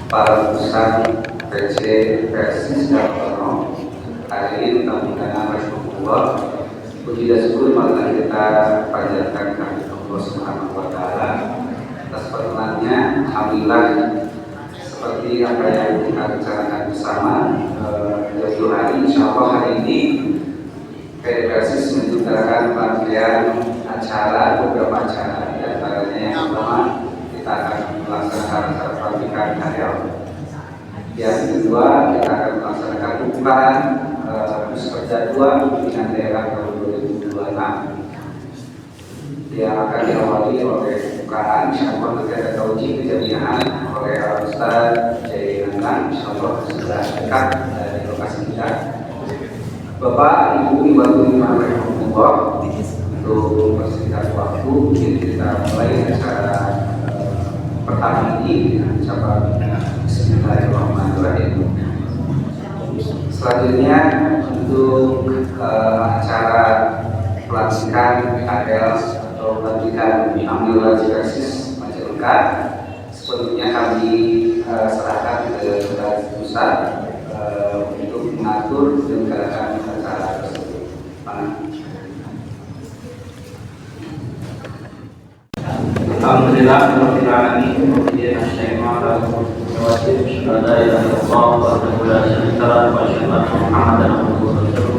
para utusan PC Persis dan Kono. Hari ini tamu-tamu Rasulullah. Puji dan syukur marilah kita panjatkan kehadirat Allah Subhanahu wa Ta'ala atas perkenannya. Alhamdulillah, seperti apa yang kita bicarakan bersama jauh hari, insyaallah hari ini Persis menyelenggarakan rangkaian acara, beberapa acara, di antaranya yang pertama kita akan melaksanakan acara pelantikan karyawan. Yang kedua kita akan melaksanakan pembukaan bus kerja 2 pimpinan daerah tahun 2026 yang akan diawali oleh pembukaan insyaallah nanti ada tauji kejadian oleh Ustaz Jai Nandang, insyaallah sudah dekat dari lokasi kita. Bapak, Ibu, Ibu-Ibu Rahimahullah, untuk mempersingkat waktu, kita mulai acara pertama ini dengan ucapan Bismillahirrahmanirrahim. Selanjutnya untuk acara pelantikan ADL atau pelantikan Amil Haji Persis Majalengka, sepenuhnya kami serahkan ke pusat untuk mengatur dan menjalankan acara tersebut. Alhamdulillah, rabbil alamin, wabillahi nasta'in ala wajib syuhada ila Allah wa la syarika lahu wa asyhadu anna Muhammadan abduhu wa rasuluh.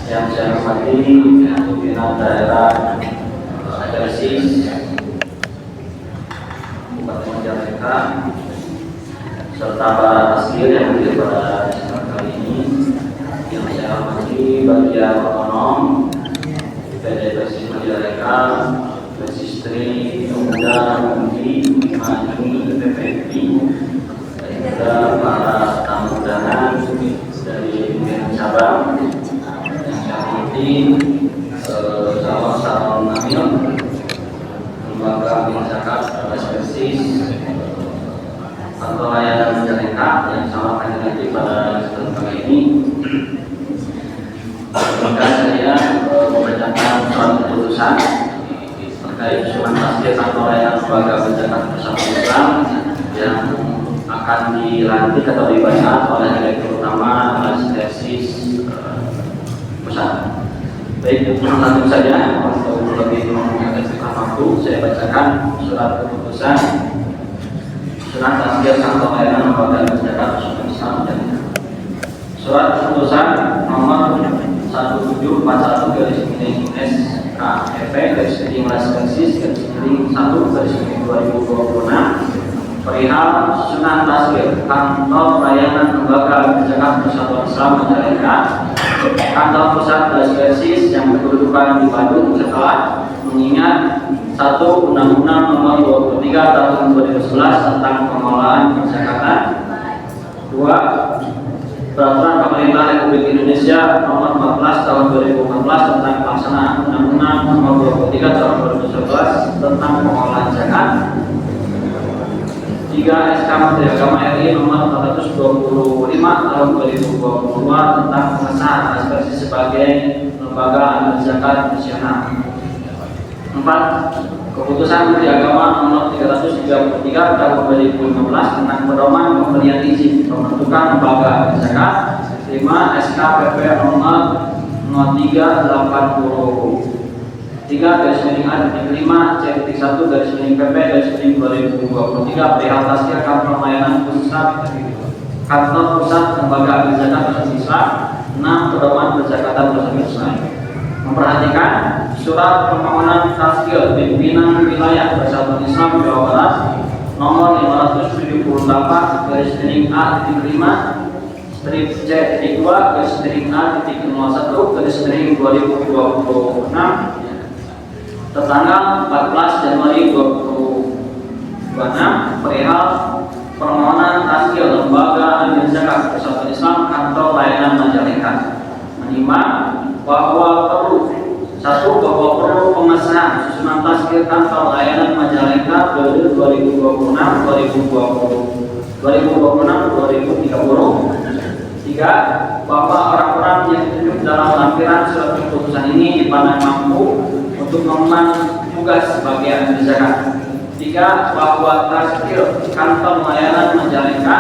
Yang saya hormati pimpinan daerah Persis Kabupaten Majalengka serta para tasbir yang hadir pada kesempatan kali ini. Yang saya hormati bagian otonom PD Persis Majalengka, Persistri, Pemuda, Mudi, Maju, PPI, dan juga para tamu undangan dari pimpinan cabang. Yang saya hormati calon amil lembaga amil zakat Persis atau layanan Majalengka yang sama akan nanti pada kesempatan kali ini. Maka saya membacakan surat keputusan terkait usulan tasbih atau layanan lembaga zakat bersama Islam yang akan dilantik atau dibaca oleh Direktur Utama Persis Pusat. Baik, langsung saja untuk lebih menghadirkan waktu, saya bacakan surat keputusan surat tasbih atau layanan lembaga zakat bersama Islam dan surat keputusan nomor 1741/SKFP/1/2026 perihal susunan tasbih kantor layanan lembaga zakat Persatuan Islam Majalengka kantor pusat Persis yang berkedudukan di Bandung setelah mengingat 1. Undang-Undang Nomor 23 Tahun 2011 tentang pengelolaan perzakatan. 2. Peraturan Pemerintah Republik Indonesia Nomor 14 Tahun 2014 tentang pelaksanaan Undang-Undang Nomor 23 Tahun 2011 tentang pengelolaan zakat. 3. SK Menteri Agama RI Nomor 425 Tahun 2022 tentang pengesahan Persis sebagai lembaga amil zakat nasional. 4. Keputusan Menteri Agama Nomor 333 Tahun 2015 tentang pedoman pemberian izin pembentukan lembaga zakat. 5. SKPP Nomor 0380-A-5-C-1-PP-2023 perihal tasbih kantor layanan pusat kantor pusat lembaga amil zakat bersama Islam. 6. Pedoman perzakatan bersama Islam. Memperhatikan surat permohonan tasbih pimpinan wilayah Persatuan Islam Jawa Barat nomor 578-C-2-A-1/2026 tertanggal 14 Januari 2026 perihal permohonan tasbih lembaga amil zakat Persatuan Islam kantor layanan Majalengka. Menimbang bahwa perlu pemesanan susunan tasbih kantor layanan Majalengka periode 2026-2030. 3. Bahwa orang-orang yang ditunjuk dalam lampiran surat keputusan ini dipandang mampu untuk mengemban tugas sebagai amil zakat. Tiga, bahwa taskil kantor layanan Majalengka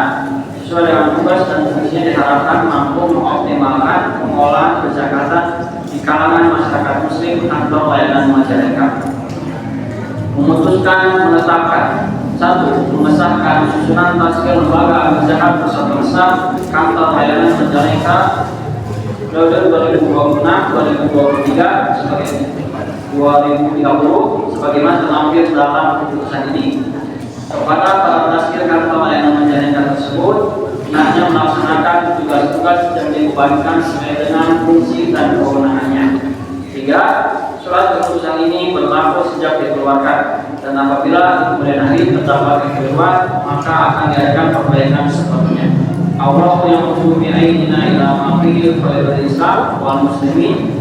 sesuai dengan tugas dan fungsinya diharapkan mampu mengoptimalkan pengolahan kezakat di kalangan masyarakat muslim kantor layanan Majalengka. Memutuskan menetapkan satu, mengesahkan susunan taskil lembaga zakat Persatuan Islam kantor layanan Majalengka periode 2026-2023 sebagai 2030 sebagaimana terlampir dalam keputusan ini kepada para taskil kantor layanan Majalengka tersebut hanya melaksanakan tugas-tugas yang dibebankan sesuai dengan fungsi dan kewenangannya. Tiga, surat keputusan ini berlaku sejak dikeluarkan dan apabila kemudian hari terdapat kekeliruan maka akan diadakan perbaikan sepertinya. Allah yang menghubungi aidina ila maqil fa'il Islam wal muslimin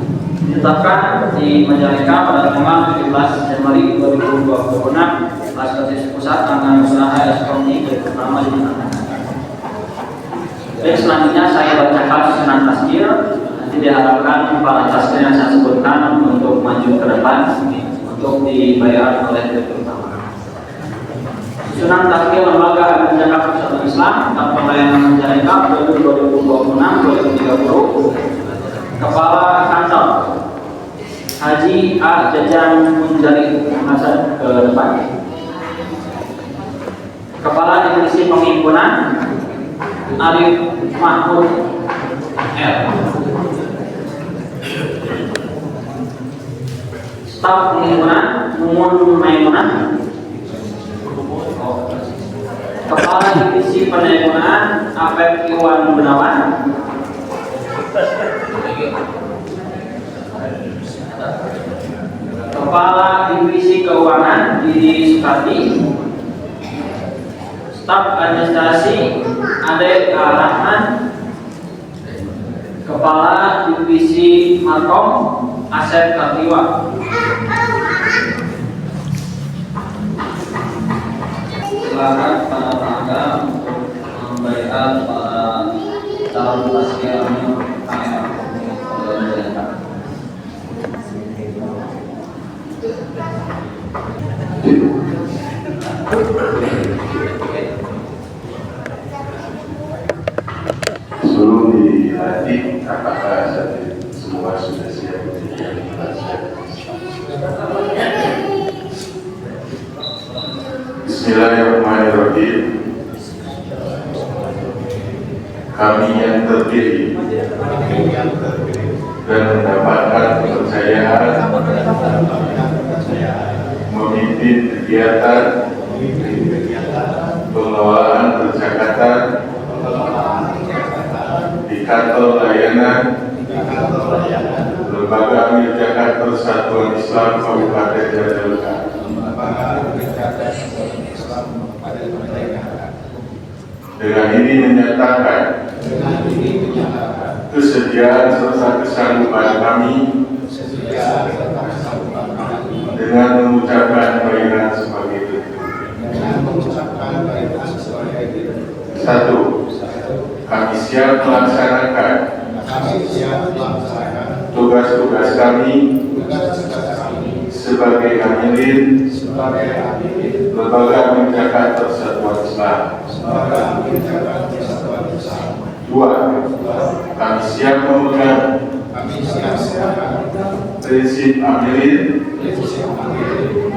ditetapkan di Majalengka pada tanggal 17 Januari 2026 Sekretaris Pusat Angkatan Usaha Eskomni pertama dinyatakan. Baik, selanjutnya saya bacakan susunan taskil. Nanti diharapkan para taskil yang saya sebutkan untuk maju ke depan untuk dibayar oleh direktur utama. Susunan taskil lembaga zakat Persatuan Islam kantor layanan Majalengka periode 2026-2030. Kepala Kantor Haji A. Jajan Munjari Hasan ke depan. Kepala Divisi Penghimpunan Arif Mahmud L. Staf Penghimpunan Mumun Maimunah. Kepala Divisi Penghimpunan Apep Iwan Gunawan. Kepala Divisi Keuangan Didi Sukati. Staf Administrasi Ade Rahman. Kepala Divisi Markom Asep Kartiwa. Silakan para tenaga untuk memberikan para calon taskil Sebelum dilantik, apakah semua sudah siap untuk dilantik? Bismillahirrahmanirrahim. Kami yang terpilih dan mendapatkan kepercayaan memimpin kegiatan pengelolaan perzakatan di kantor layanan Lembaga Amil Zakat Persatuan Islam Kabupaten Majalengka. Dengan ini menyatakan kesediaan serta kesanggupan kami dengan mengucapkan bayaran sebagai berikut. Satu, kami siap melaksanakan tugas-tugas kami sebagai amilin Lembaga Amil Zakat Persatuan Islam. Dua, kami siap memegang prinsip amilin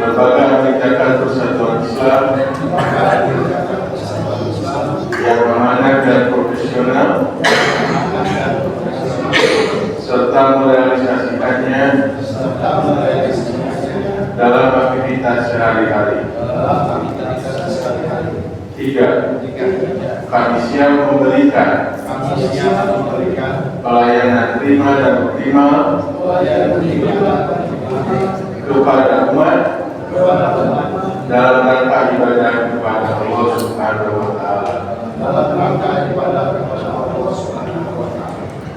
Lembaga Amil Zakat Persatuan Islam yang amanah dan profesional serta merealisasikannya dalam aktivitas sehari-hari. Tiga, kami siap memberikan pelayanan prima dan optimal kepada umat dalam rangka ibadah kepada Allah Subhanahu wa Ta'ala.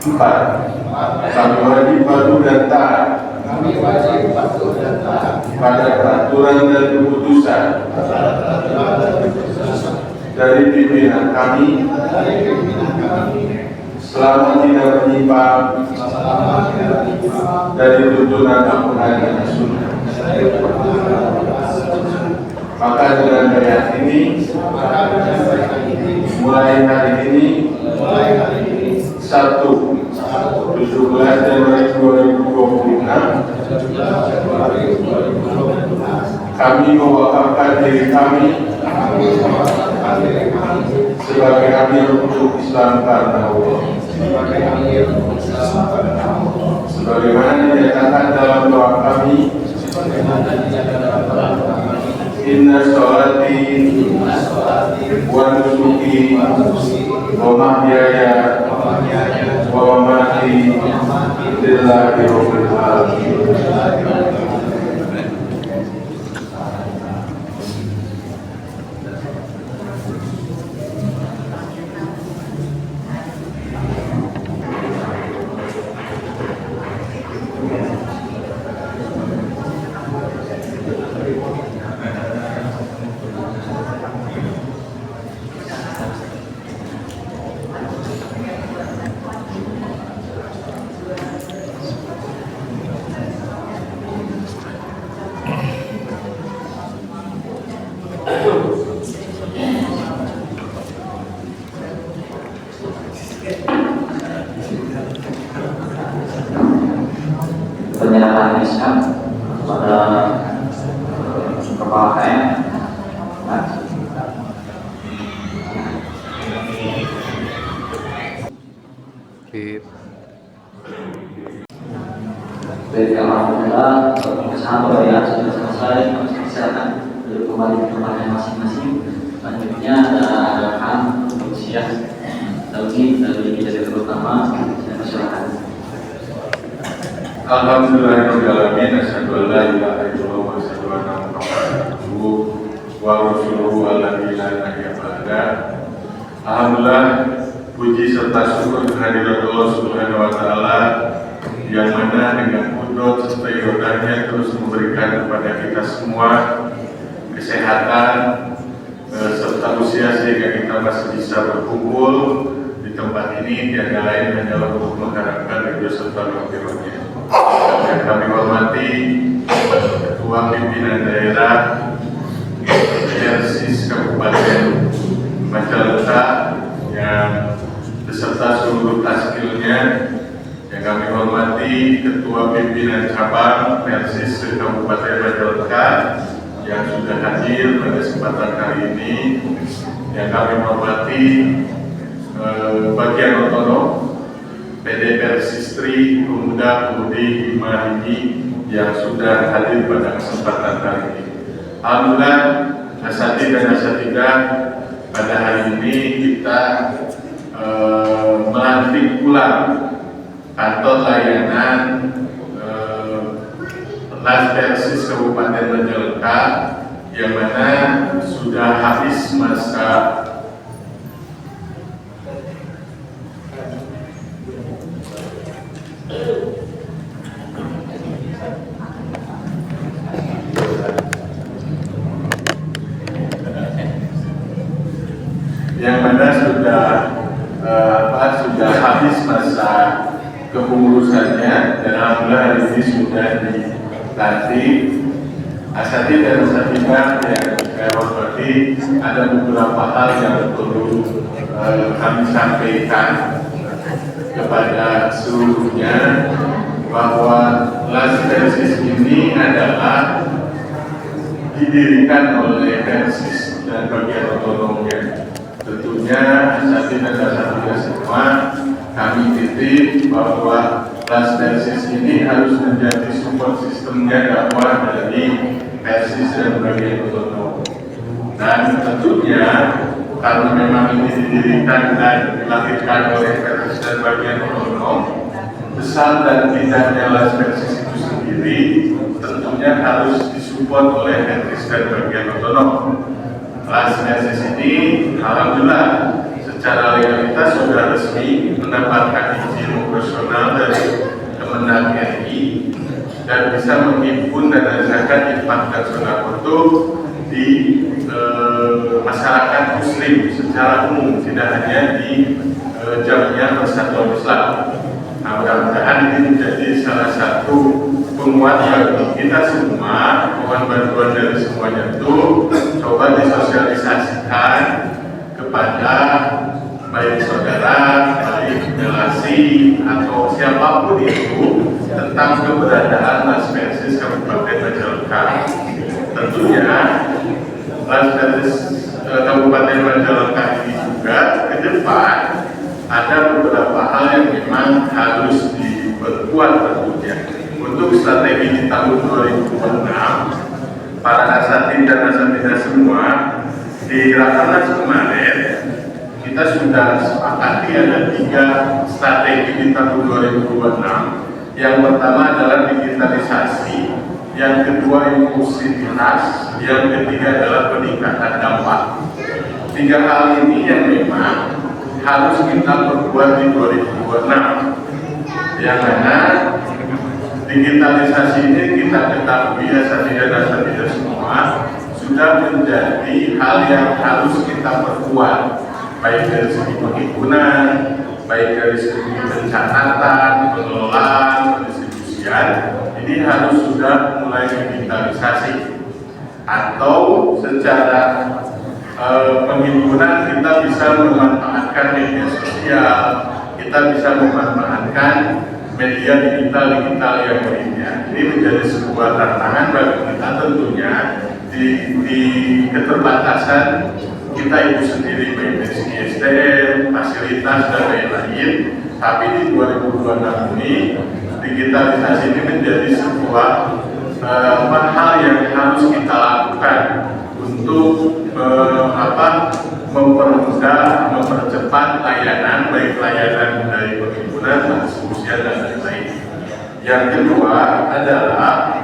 Empat, kami wajib patuh dan taat pada peraturan dan keputusan dari pimpinan kami selama tidak menyimpang dari tuntunan Al-Quran dan Sunnah. Maka dengan meyakini mulai hari ini 1 17 Januari 2026 kami mewakafkan diri kami sebagai amil untuk Islam karena Allah, sebagaimana dinyatakan dalam doa kami, inna sholati wa nusuki wa mahyaya wa mamati lillahi rabbil alamin. Penyerahan Islam pada kepala KM. Baik, alhamdulillah pemeriksaan perayaan sudah selesai. Kesehatan dari kembali ke tempatnya masing-masing. Selanjutnya ada usia Tauhid dari direktur utama. Saya persilakan. Alhamdulillahirrahmanirrahim. Asyhadu an la ilaha illallah wa asyhadu anna Muhammadan abduhu wa rasuluhu alladzi la ilaha illa. Alhamdulillah, puji serta syukur kehadirat Allah Subhanahu wa taala yang mana dengan kudrat serta iradahnya terus memberikan kepada kita semua kesehatan serta usia sehingga kita masih bisa berkumpul di tempat ini. Tiada lain hanyalah untuk mengharapkan ridho serta maghfirah-Nya. Yang kami hormati Ketua Pimpinan Daerah Persis Kabupaten Majalengka yang beserta seluruh taskilnya. Yang kami hormati Ketua Pimpinan Cabang Persis Kabupaten Majalengka yang sudah hadir pada kesempatan hari ini. Yang kami hormati bagian otonom PD Persistri Pemuda-Pemudi Hima ini yang sudah hadir pada kesempatan hari ini. Alhamdulillah, asatidz dan asatidzah, pada hari ini kita melantik ulang kantor layanan Las Persis Kabupaten Majalengka yang mana sudah habis masa sudah habis masa kepengurusannya dan alhamdulillah hari ini sudah dilantik. Asatidz dan asatidzah yang saya hormati, ada beberapa hal yang perlu kami sampaikan kepada seluruhnya bahwa Las Persis ini adalah didirikan oleh Persis dan bagian otonomnya. Tentunya asatidz dan asatidzah semua kami titip bahwa Las Persis ini harus menjadi support sistemnya dakwah dari Persis dan bagian otonom. Dan tentunya karena memang ini didirikan dan dilahirkan oleh Persis dan bagian otonom, besar dan tidaknya Las Persis itu sendiri tentunya harus disupport oleh Persis dan bagian otonom. Las Persis ini alhamdulillah secara legalitas sudah resmi mendapatkan izin operasional dari Kemenag RI dan bisa menghimpun dana zakat infak dan sedekah di masyarakat muslim secara umum, tidak hanya di Jamiah Persatuan Islam. Nah, mudah-mudahan ini menjadi salah satu menguatkan kita semua, mohon bantuan dari semuanya itu coba disosialisasikan kepada baik saudara, baik relasi atau siapapun itu tentang keberadaan Laspersis Kabupaten Majalengka. Tentunya Laspersis Kabupaten Majalengka ini juga ke depan ada beberapa hal yang memang harus diperkuat tentunya. Untuk strategi di tahun 2006, para asatid dan asatidah semua di Rakernas kemarin kita sudah sepakati ada 3 strategi di tahun 2026. Yang pertama adalah digitalisasi, yang kedua inklusivitas, yang ketiga adalah peningkatan dampak. 3 hal ini yang memang harus kita perkuat di 2026. Yang mana digitalisasi ini kita ketahui asatidah dan asatidah semua sudah menjadi hal yang harus kita perkuat, baik dari segi penghimpunan, baik dari segi pencatatan, pengelolaan, pendistribusian. Ini harus sudah mulai digitalisasi. Atau secara penghimpunan kita bisa memanfaatkan media sosial, kita bisa memanfaatkan media digital yang lainnya. Ini menjadi sebuah tantangan bagi kita tentunya di keterbatasan kita itu sendiri, baik dari segi SDM, fasilitas dan lain-lain. Tapi di 2026 ini digitalisasi ini menjadi sebuah hal yang harus kita lakukan untuk mempermudah, mempercepat layanan, baik layanan dari penghimpunan, pendistribusian dan lain-lain. Yang kedua adalah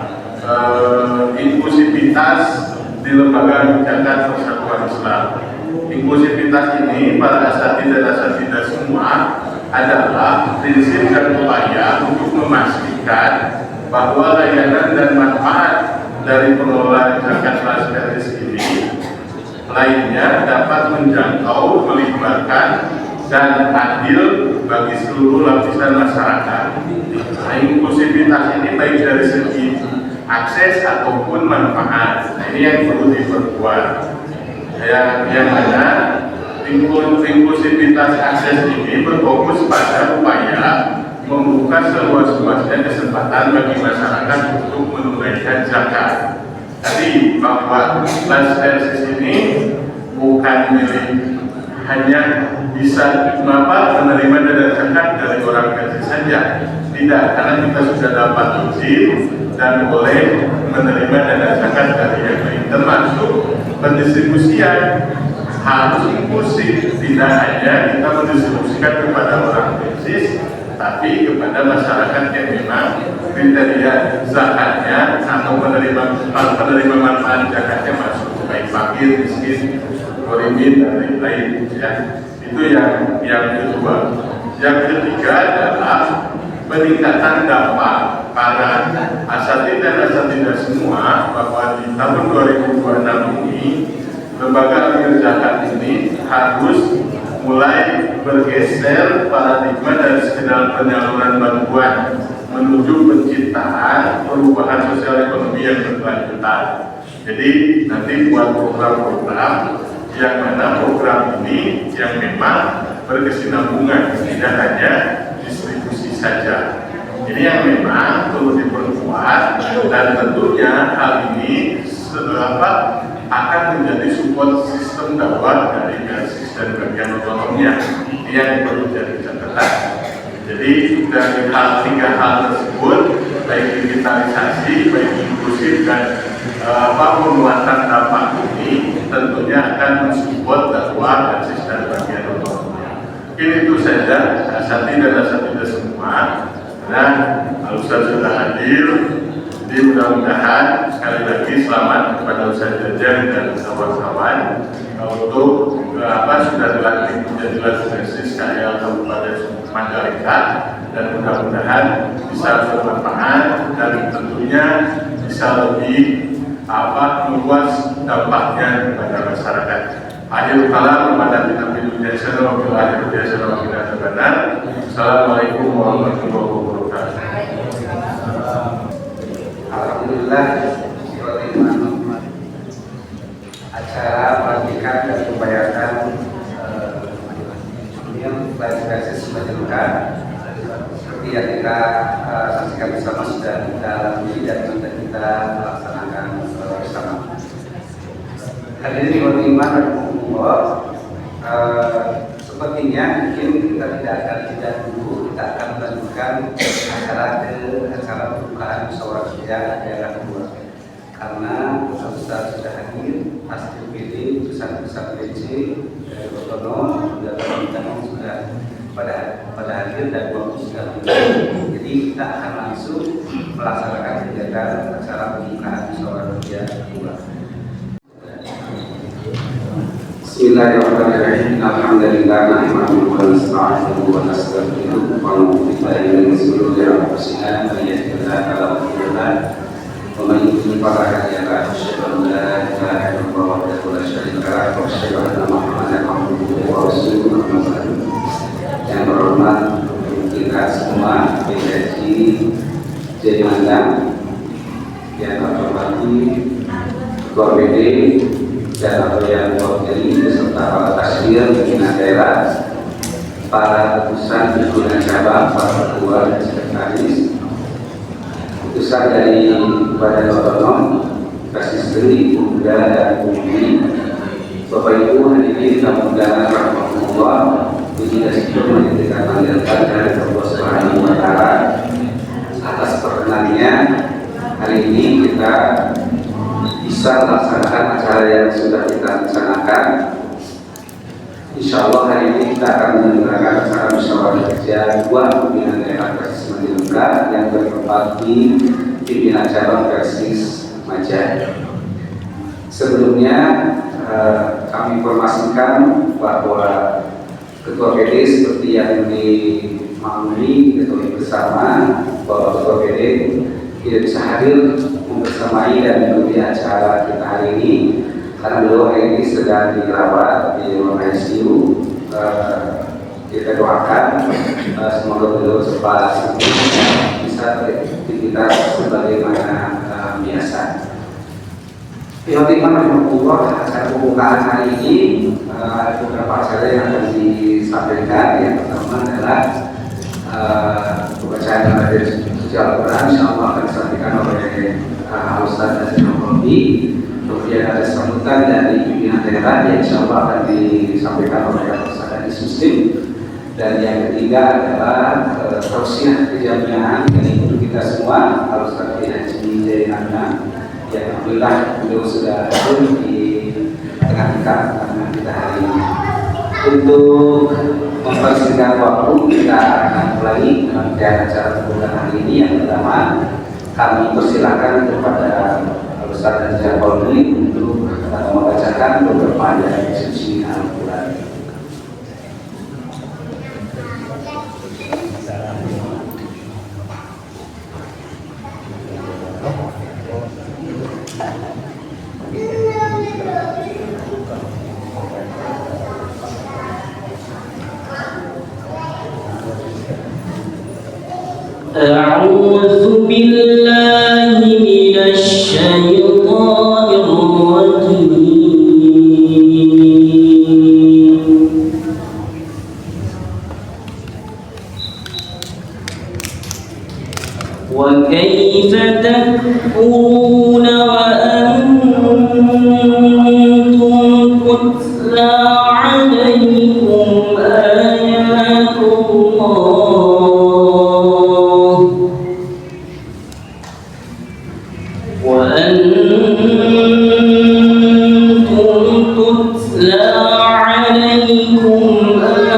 inklusivitas di lembaga kebijakan Persatuan Islam. Inklusivitas ini para asatidah dan asatidah semua adalah prinsip dan upaya untuk memastikan bahwa layanan dan manfaat dari pengelolaan zakat Laspersis ini lainnya dapat menjangkau, melibatkan dan adil bagi seluruh lapisan masyarakat. Nah, inklusivitas ini baik dari segi akses ataupun manfaat. Nah, ini yang perlu diperkuat. Yang mana inklusivitas akses ini berfokus pada upaya membuka seluas-luasnya kesempatan bagi masyarakat untuk menunaikan zakat. Tadi bahwa Laspersis ini bukan milik hanya bisa menerima dana zakat dari orang kaya saja. Tidak, karena kita sudah dapat izin dan boleh menerima dana zakat dari yang lain, termasuk pendistribusian harus inklusif. Tidak hanya kita mendistribusikan kepada orang krisis, tapi kepada masyarakat yang memang kriteria zakatnya atau penerima manfaat zakatnya masuk, baik fakir, miskin, gorimin dan lain-lain. Ya. Itu yang kedua. Yang ketiga adalah peningkatan dampak para asatid dan asatidah semua, bahwa di tahun 2026 ini lembaga amil zakat ini harus mulai bergeser paradigma dari sekedar penyaluran bantuan menuju penciptaan perubahan sosial ekonomi yang berkelanjutan. Jadi nanti buat program-program yang mana program ini yang memang berkesinambungan, tidak hanya distribusi saja. Ini yang memang perlu diperkuat, dan tentunya hal ini akan menjadi support sistem dakwah dari basis dan bagian otonomnya. Ini yang perlu jadi catatan. Jadi dari tiga hal tersebut, baik digitalisasi, baik inklusif dan penguatan dampak ini tentunya akan mensupport dakwah basis dan bagian otonomnya. Ini itu saja asatid dan asatidah semua. Dan Ustaz sudah hadir. Jadi mudah-mudahan sekali lagi selamat kepada Ustaz Jajan dan kawan-kawan untuk sudah dilantik menjadi Laspersis KL Kabupaten Majalengka, dan mudah-mudahan bisa bermanfaat dan tentunya bisa lebih meluas dampaknya kepada masyarakat. Akhir kalam kepada kita dunia sana wa fil akhirati hasanah wa qina adzabannar. Assalamualaikum warahmatullahi wabarakatuh. Alhamdulillah acara pelantikan dan pembayaran klarifikasi sebagai lengkap seperti yang kita saksikan bersama sudah kita lalui dan sudah kita laksanakan bersama. Hadirin wali iman dan Allah, sepertinya mungkin kita tidak dulu, kita akan melanjutkan acara pembukaan musyawarah kerja daerah 2 karena Ustaz sudah hadir, hasil PD, pusat PC dari otonom dan teman-teman sudah pada hadir dan waktu sudah menunggu. Jadi kita akan langsung melaksanakan kegiatan acara pembukaan musyawarah kerja 2. Bismillahirrahmanirrahim. Alhamdulillah nahmaduhu wa nasta'inuhu wa nastaghfiruh wa na'udzu billahi min shururi anfusina wa min sayyi'ati a'malina. Wa man yudlil fala hadiya lahu. Asyhadu an la ilaha illallah wahdahu la syarika lahu wa asyhadu anna Muhammadan abduhu wa rasuluh. Yang terhormat kita semua PSI Jadi Mandang, yang terhormati Ketua BD dan atau yang mewakili beserta para tasdir pimpinan daerah, para utusan pimpinan cabang, para ketua dan sekretaris, utusan dari Badan Otonom, Kasistri, Pemuda dan Pemudi, Bapak Ibu hadirin tamu undangan rahmatullah, puji dan syukur kita panggilkan dari Allah Subhanahu wa Ta'ala atas perkenannya. Hari ini kita bisa melaksanakan acara yang sudah kita rencanakan. Insya Allah hari ini kita akan menyelenggarakan acara musyawarah kerja 2 pimpinan daerah Persis Madinah yang bertempat di pimpinan cabang Persis Maja. Sebelumnya kami informasikan bahwa Ketua PD seperti yang dimaklumi ketahui bersama bahwa Ketua PD tidak bisa hadir membersamai dan mengikuti acara kita hari ini karena beliau hari ini sedang dirawat di ruang ICU. Kita doakan semoga beliau cepat bisa beraktivitas sebagaimana biasa. Ikhwan rahmatullah, acara pembukaan hari ini ada beberapa acara yang akan disampaikan. Yang pertama adalah pembacaan materi suci Al-Quran, insyaallah akan disampaikan oleh Ustaz Azizul Robi. Kemudian ada sambutan dari pimpinan daerah yang insyaallah akan disampaikan oleh Ustaz Hadis Muslim. Dan yang ketiga adalah tausiah kejamiaan dari guru kita semua, Ustaz Haji Zainana, yang alhamdulillah beliau sudah hadir di tengah-tengah kita hari ini. Untuk mempersingkat waktu, kita akan mulai rangkaian acara pembukaan hari ini. Yang pertama, kami persilakan kepada Ustaz Haji Zainana untuk membacakan beberapa ayat suci Al-Quran. أعوذ بالله من الشيطان الرجيم وكيف تكفرون وأنتم تتلى عليكم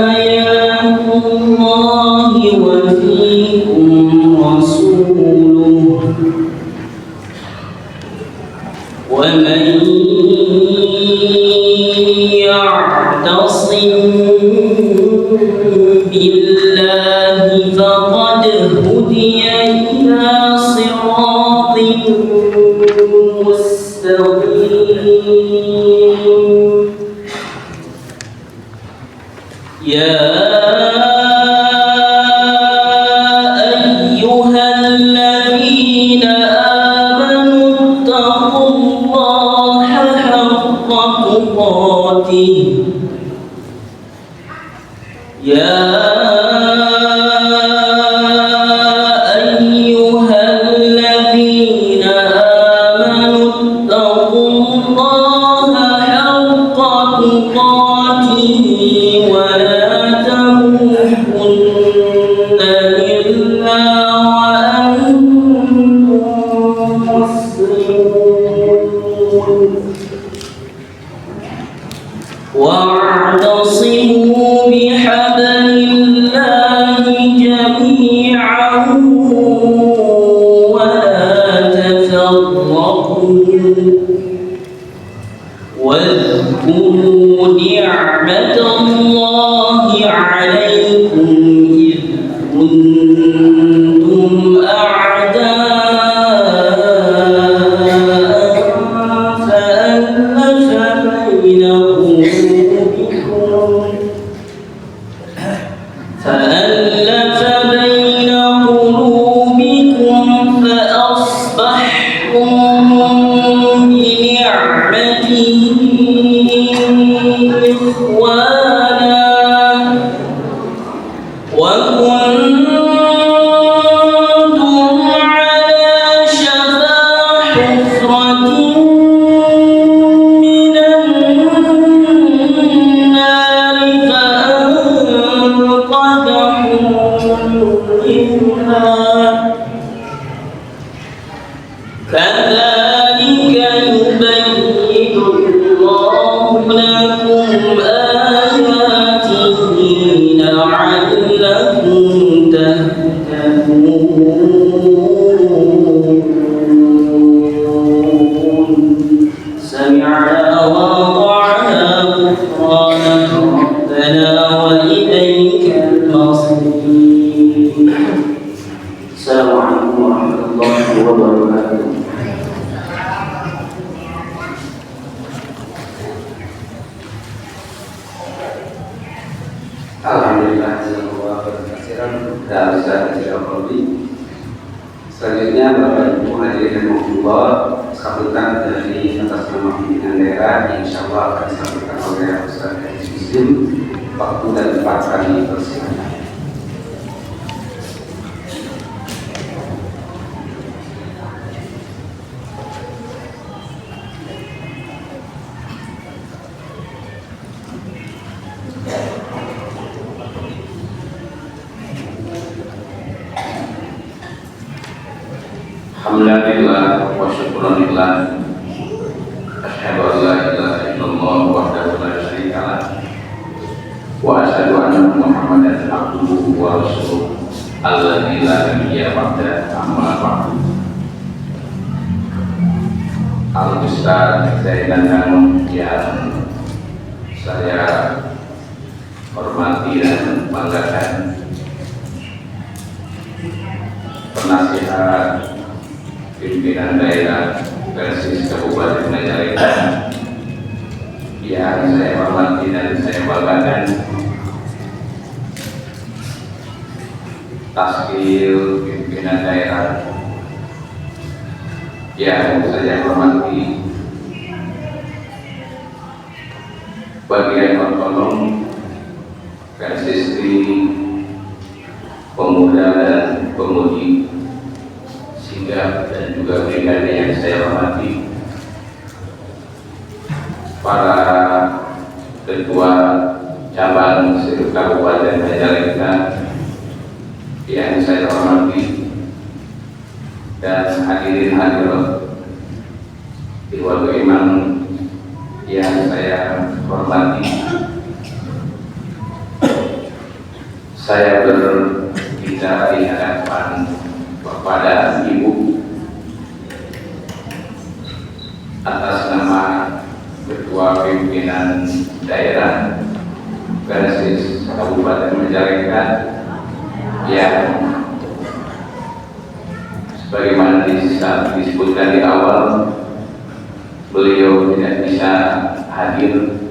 آيات الله وفيكم رسوله ومن يعتصم بالله فقد هدي إلى صراط مستقيم يا أيها الذين آمنوا يا أيها الذين آمنوا اتقوا الله حق تقاته ولا تموتن إلا وأنتم مسلمون واعتصموا بحبل الله جميعا ولا تفرقوا واذكروا نعمة الله عليكم إذ كنتم أعداء فألف بين قلوبكم فأصبحتم بنعمته إخوانا وكنتم على شفا حفرة من النار فأنقذكم منها كذلك يبين الله لكم آياته لعلكم تهتدون سمعنا وأطعنا غفرانك ربنا وإليك المصير. السلام عليكم ورحمة الله وبركاته. Alhamdulillah, selanjutnya Bapak Ibu hadirin Allah, sambutan dari atas nama pimpinan daerah insya Allah akan disampaikan oleh Ustaz Haji Muslim. Waktu dan tempat kami persilakan. Alhamdulillah wa syukurillah. Asyhadu an la ilaha illallah wahdahu la syarika lah wa asyhadu anna Muhammadan abduhu wa rasuluh alladzi la nabiyya ba'da, amma ba'du. Al-Ustaz Zainal yang saya hormati dan banggakan, penasihat pimpinan daerah Persis Kabupaten Majalengka yang saya hormati dan saya banggakan, Taskil pimpinan daerah yang saya hormati, bagian otonom Persis pemuda dan pemudi Singgah dan juga brigade yang saya hormati, para ketua cabang seluruh Kabupaten Majalengka yang saya hormati, dan hadirin hadirat Ibu Imam yang saya hormati. Saya berbicara di hadapan kepada Ibu atas nama Ketua Pimpinan Daerah Persis Kabupaten Majalengka yang sebagaimana disebutkan di awal, beliau tidak bisa hadir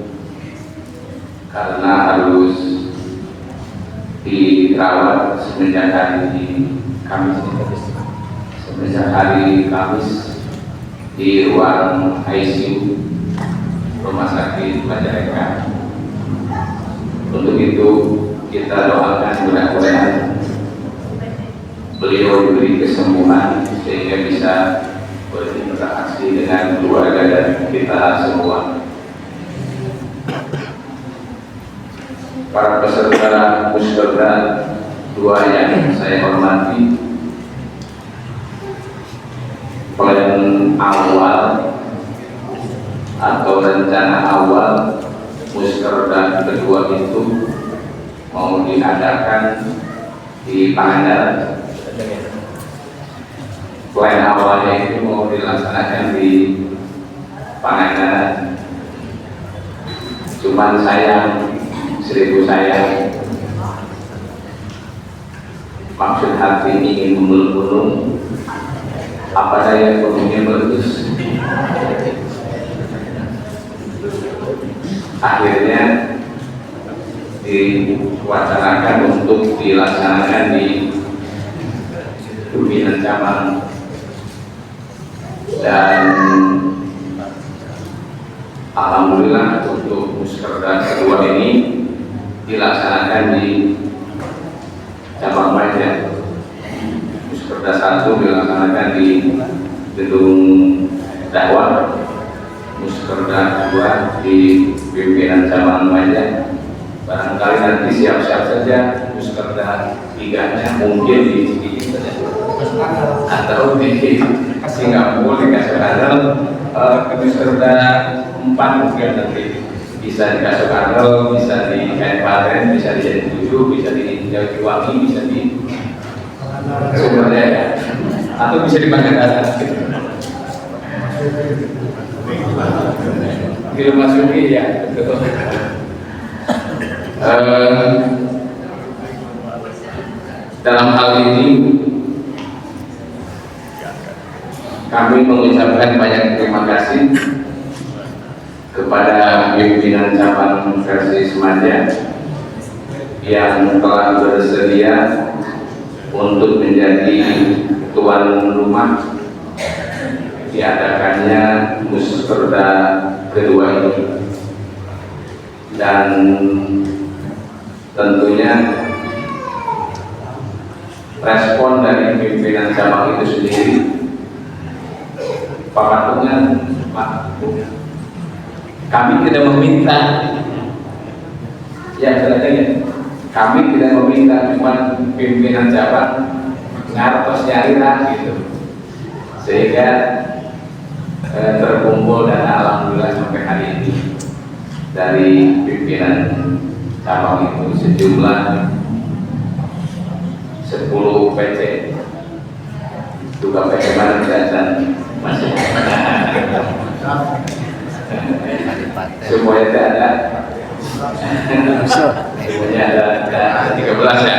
karena harus dirawat semenjak hari Kamis di ruang ICU Rumah Sakit Majalengka. Untuk itu kita doakan mudah-mudahan beliau diberi kesembuhan sehingga bisa berinteraksi dengan keluarga dan kita semua. Para peserta musyawarah dua yang saya hormati, plan awal atau rencana awal musyawarah kedua itu mau diadakan di Pangandaran. Plan awalnya itu mau dilaksanakan di Pangandaran, cuman sayang, seribu sayang, maksud hati ingin memeluk gunung, apa daya gunungnya meletus. Akhirnya diwacanakan untuk dilaksanakan di pimpinan cabang, dan alhamdulillah untuk musyawarah kedua ini dilaksanakan di cabang Banjar. Musyawarah satu dilaksanakan di gedung dakwah, musyawarah kedua di pimpinan cabang Banjar. Barangkali nanti siap-siap saja musyawarah tiganya mungkin di sini saja atau di Singapura, di Kasar ke musyawarah 4 mungkin nanti bisa di Kasar, bisa di Kabupaten, bisa di Jatiluhur, bisa di Jatiwangi, bisa di Sumber Daya, atau bisa di Pangandaran. Film Masuki ya, betul. Dalam hal ini kami mengucapkan banyak terima kasih kepada pimpinan cabang versi Semaja yang telah bersedia untuk menjadi tuan rumah diadakannya musyawarah kedua ini, dan tentunya respon dari pimpinan cabang itu sendiri, Pak Patungan, Pak, kami tidak meminta, ya sebenarnya kami tidak meminta, cuma pimpinan cabang ngartos nyari lah gitu, sehingga terkumpul dan alhamdulillah sampai hari ini dari pimpinan cabang itu sejumlah 10 PC, juga PC mana dan masih semuanya tidak ada, semuanya ada 13 ya.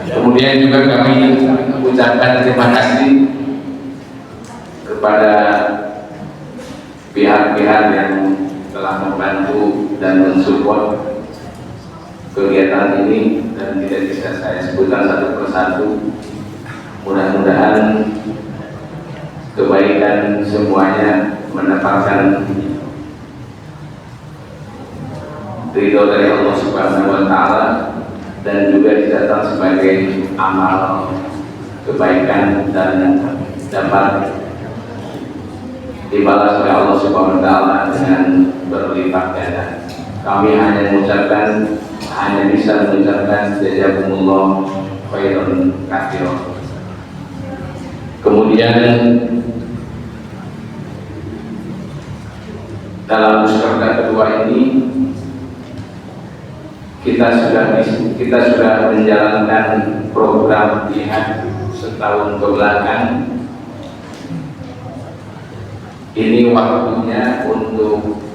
Kemudian juga kami ucapkan terima kasih kepada pihak-pihak yang telah membantu dan mensupport kegiatan ini, dan tidak bisa saya sebutkan satu persatu. Mudah-mudahan kebaikan semuanya mendapatkan ridho dari Allah Subhanahu wa Ta'ala, dan juga dicatat sebagai amal kebaikan dan dapat dibalas oleh Allah Subhanahu wa Ta'ala dengan berlipat ganda. Kami hanya bisa mengucapkan jazakumullah khairan katsiran. Kemudian dalam musyawarah kedua ini kita sudah menjalankan program jihad setahun kebelakang. Ini waktunya untuk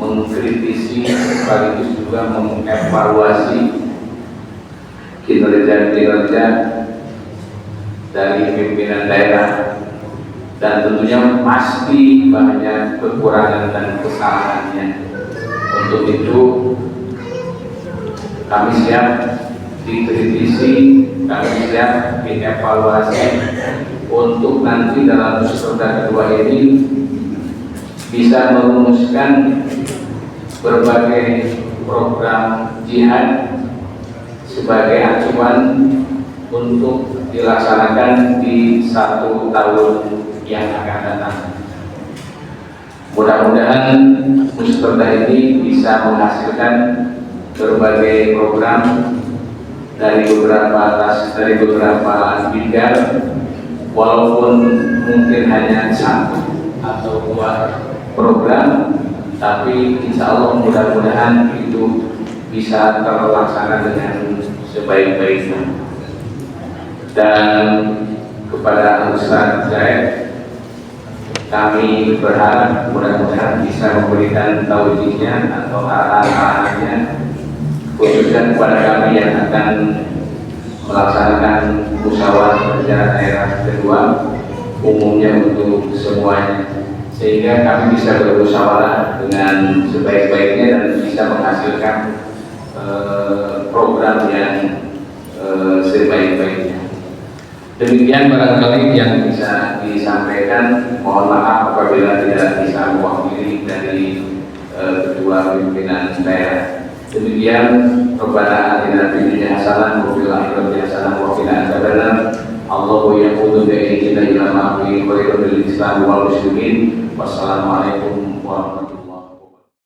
mengkritisi sekaligus juga mengevaluasi kinerja dari pimpinan daerah, dan tentunya pasti banyak kekurangan dan kesalahannya. Untuk itu kami siap dikritisi, kami siap dievaluasi untuk nanti dalam musyawarah kedua ini bisa merumuskan berbagai program jihad sebagai acuan untuk dilaksanakan di 1 tahun yang akan datang. Mudah-mudahan musyawarah ini bisa menghasilkan berbagai program dari beberapa bidang, walaupun mungkin hanya 1 atau 2 program, tapi insya Allah mudah-mudahan itu bisa terlaksana dengan sebaik-baiknya. Dan kepada Ustaz Zaid, kami berharap mudah-mudahan bisa memberikan taujiahnya atau arahan-arahannya, khususnya kepada kami yang akan melaksanakan musyawarah kerja daerah kedua, umumnya untuk semuanya, sehingga kami bisa bermusyawarah dengan sebaik-baiknya dan bisa menghasilkan program yang sebaik-baiknya. Demikian barangkali yang bisa disampaikan. Mohon maaf apabila tidak bisa mewakili dari kedua pimpinan daerah. Demikian, Rabbana atina fid dunya hasanah wa fil akhirati hasanah wa qina adzabannar. Allahu yaqulu bi aydina ila ma fi khairul Islam wal muslimin. Wassalamualaikum warahmatullahi wabarakatuh.